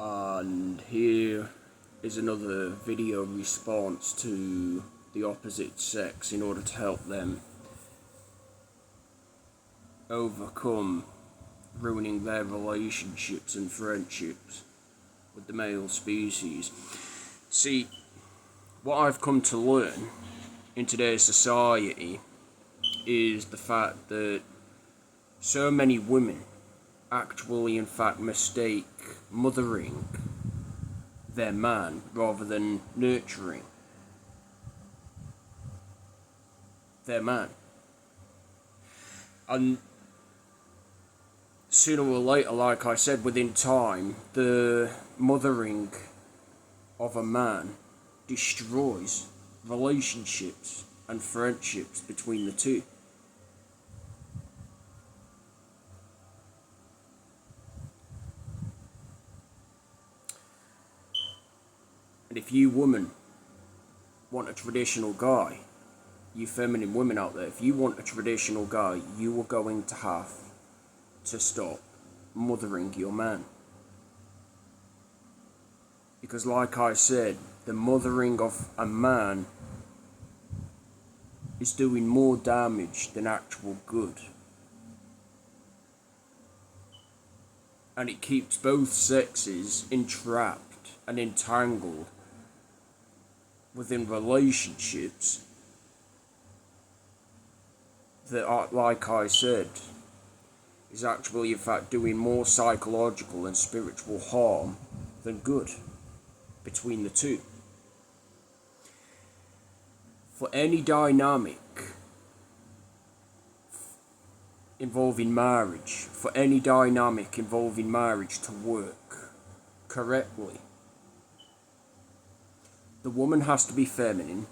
And here is another video response to the opposite sex in order to help them overcome ruining their relationships and friendships with the male species. See, what I've come to learn in today's society is the fact that so many women actually in fact mistake mothering their man rather than nurturing their man. And sooner or later, like I said, within time, the mothering of a man destroys relationships and friendships between the two. And if you women want a traditional guy, you feminine women out there, if you want a traditional guy, you are going to have to stop mothering your man. Because like I said, the mothering of a man is doing more damage than actual good. And it keeps both sexes entrapped and entangled within relationships that are, like I said, is actually in fact doing more psychological and spiritual harm than good between the two. For any dynamic involving marriage, to work correctly, the woman has to be feminine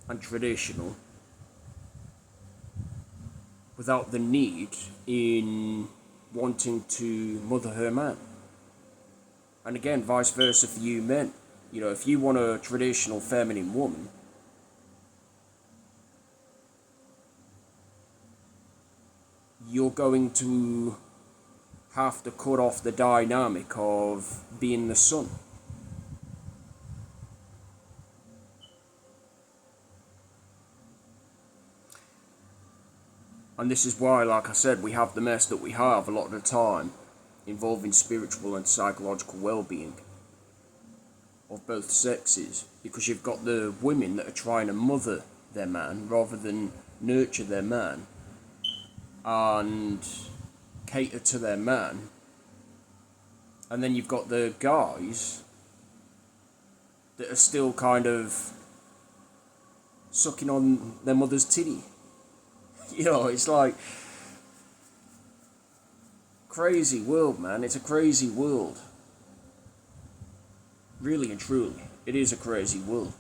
and traditional without the need in wanting to mother her man. And again, vice versa for you men. You know, if you want a traditional feminine woman, you're going to have to cut off the dynamic of being the son. And this is why, like I said, we have the mess that we have a lot of the time, involving spiritual and psychological well-being of both sexes. Because you've got the women that are trying to mother their man rather than nurture their man and cater to their man. And then you've got the guys that are still kind of sucking on their mother's titty. You know, it's like crazy world, man. It's a crazy world. Really and truly, it is a crazy world.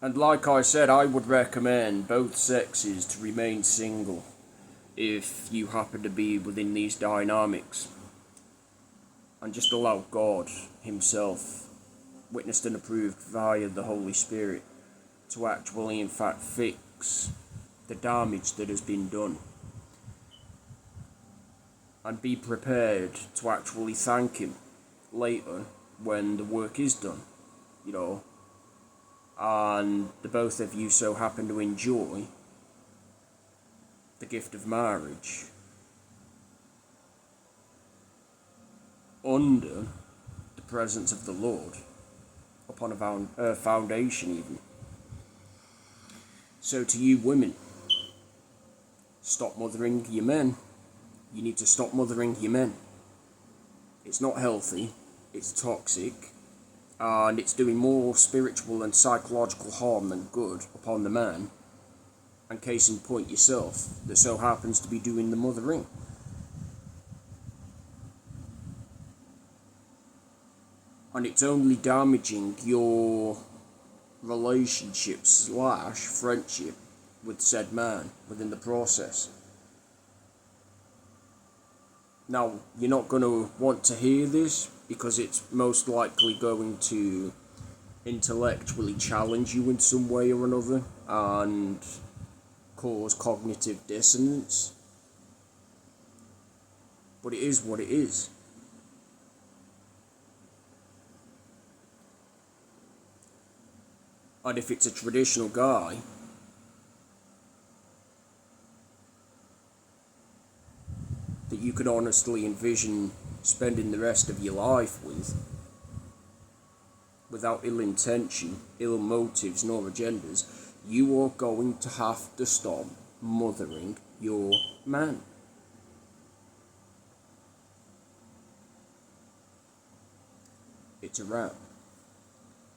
And like I said, I would recommend both sexes to remain single if you happen to be within these dynamics. And just allow God himself, witnessed and approved via the Holy Spirit, to actually in fact fix the damage that has been done. And be prepared to actually thank him later when the work is done, you know, and the both of you so happen to enjoy the gift of marriage under the presence of the Lord upon a foundation even. So to you women, stop mothering your men. You need to stop mothering your men. It's not healthy, it's toxic, and it's doing more spiritual and psychological harm than good upon the man. And case in point, yourself, that so happens to be doing the mothering. And it's only damaging your relationship / friendship with said man within the process. Now, you're not going to want to hear this because it's most likely going to intellectually challenge you in some way or another and cause cognitive dissonance. But it is what it is. And if it's a traditional guy, that you could honestly envision spending the rest of your life with, without ill intention, ill motives, nor agendas, you are going to have to stop mothering your man. It's a wrap.